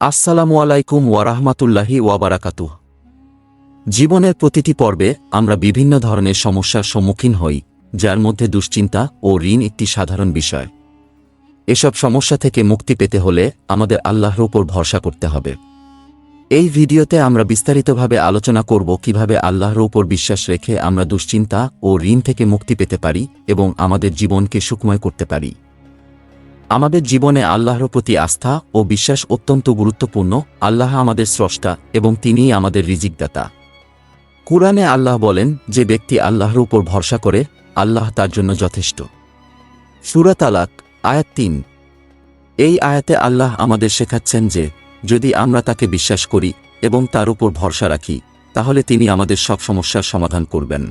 আসসালামু আলাইকুম ওয়ারাহমাতুল্লাহি ওয়াবারাকাতুহ। জীবনের প্রতিটি পর্বে আমরা বিভিন্ন ধরনের সমস্যার সম্মুখীন হই, যার মধ্যে দুশ্চিন্তা ও ঋণ একটি সাধারণ বিষয়। এসব সমস্যা থেকে মুক্তি পেতে হলে আমাদের আল্লাহর উপর ভরসা করতে হবে। এই ভিডিওতে আমরা বিস্তারিতভাবে আলোচনা করব কিভাবে আল্লাহর উপর বিশ্বাস রেখে আমরা দুশ্চিন্তা ও ঋণ থেকে মুক্তি পেতে পারি এবং আমাদের জীবনকে সুখময় করতে পারি। আমাদের জীবনে আল্লাহর প্রতি আস্থা ও বিশ্বাস অত্যন্ত গুরুত্বপূর্ণ। আল্লাহ আমাদের স্রষ্টা এবং তিনিই আমাদের রিজিকদাতা। কুরআনে আল্লাহ বলেন, যে ব্যক্তি আল্লাহর উপর ভরসা করে, আল্লাহ তার জন্য যথেষ্ট। সূরা তালাক আয়াত ৩। এই আয়াতে আল্লাহ আমাদের শেখাচ্ছেন যে যদি আমরা তাকে বিশ্বাস করি এবং তার উপর ভরসা রাখি, তাহলে তিনি আমাদের সব সমস্যার সমাধান করবেন।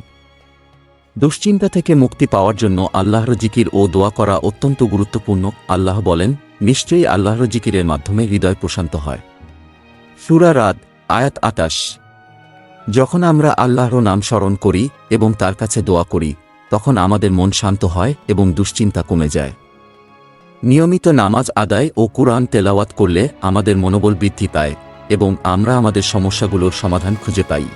দুশ্চিন্তা থেকে মুক্তি পাওয়ার জন্য আল্লাহর জিকির ও দোয়া করা অত্যন্ত গুরুত্বপূর্ণ। আল্লাহ বলেন, নিশ্চয়ই আল্লাহর জিকিরের মাধ্যমে হৃদয় প্রশান্ত হয়। সূরা রাদ আয়াত ২৮। যখন আমরা আল্লাহর নাম স্মরণ করি এবং তার কাছে দোয়া করি, তখন আমাদের মন শান্ত হয় এবং দুশ্চিন্তা কমে যায়। নিয়মিত নামাজ আদায় ও কুরআন তেলাওয়াত করলে আমাদের মনোবল বৃদ্ধি পায় এবং আমরা আমাদের সমস্যাগুলোর সমাধান খুঁজে পাই।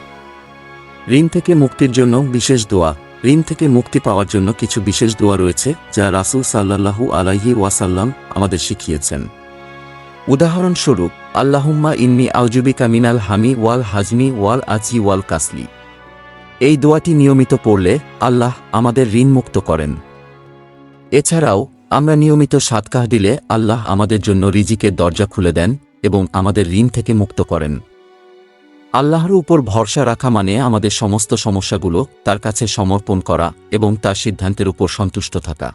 ঋণ থেকে মুক্তির জন্য বিশেষ দোয়া। ঋণ থেকে মুক্তি পাওয়ার জন্য কিছু বিশেষ দোয়া রয়েছে, যা রাসূল সাল্লাল্লাহু আলাইহি ওয়াসাল্লাম আমাদের শিখিয়েছেন। উদাহরণস্বরূপ, আল্লাহুম্মা ইন্নী আউযুবিকা মিনাল হামি ওয়াল হাজমি ওয়াল আজজি ওয়াল কাসলি। এই দোয়াটি নিয়মিত পড়লে আল্লাহ আমাদের ঋণ মুক্ত করেন। এছাড়াও আমরা নিয়মিত সাদকাহ দিলে আল্লাহ আমাদের জন্য রিজিকের দরজা খুলে দেন এবং আমাদের ঋণ থেকে মুক্ত করেন। আল্লাহর উপর ভরসা রাখা মানে আমাদের সমস্ত সমস্যাগুলো তার কাছে সমর্পণ করা এবং তার সিদ্ধান্তের উপর সন্তুষ্ট থাকা।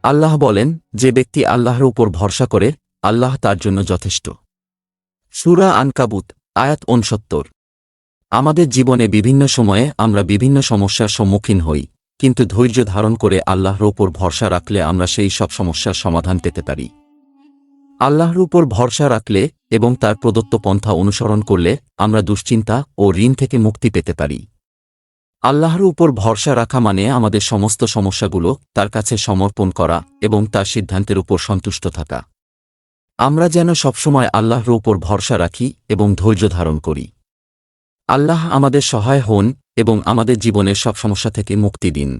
আল্লাহ বলেন, যে ব্যক্তি আল্লাহর উপর ভরসা করে, আল্লাহ তার জন্য যথেষ্ট। সূরা আনকাবুত আয়াত ৬৯। আমাদের জীবনে বিভিন্ন সময়ে আমরা বিভিন্ন সমস্যার সম্মুখীন হই, কিন্তু ধৈর্য ধারণ করে আল্লাহর উপর ভরসা রাখলে আমরা সেই সব সমস্যার সমাধান পেতে পারি। আল্লাহর উপর ভরসা রাখলে এবং তার প্রদত্ত পন্থা অনুসরণ করলে আমরা দুশ্চিন্তা ও ঋণ থেকে মুক্তি পেতে পারি। আল্লাহর উপর ভরসা রাখা মানে আমাদের সমস্ত সমস্যাগুলো তার কাছে সমর্পণ করা এবং তার সিদ্ধান্তের উপর সন্তুষ্ট থাকা। আমরা যেন সবসময় আল্লাহর উপর ভরসা রাখি এবং ধৈর্য ধারণ করি। আল্লাহ আমাদের সহায় হন এবং আমাদের জীবনের সব সমস্যা থেকে মুক্তি দিন।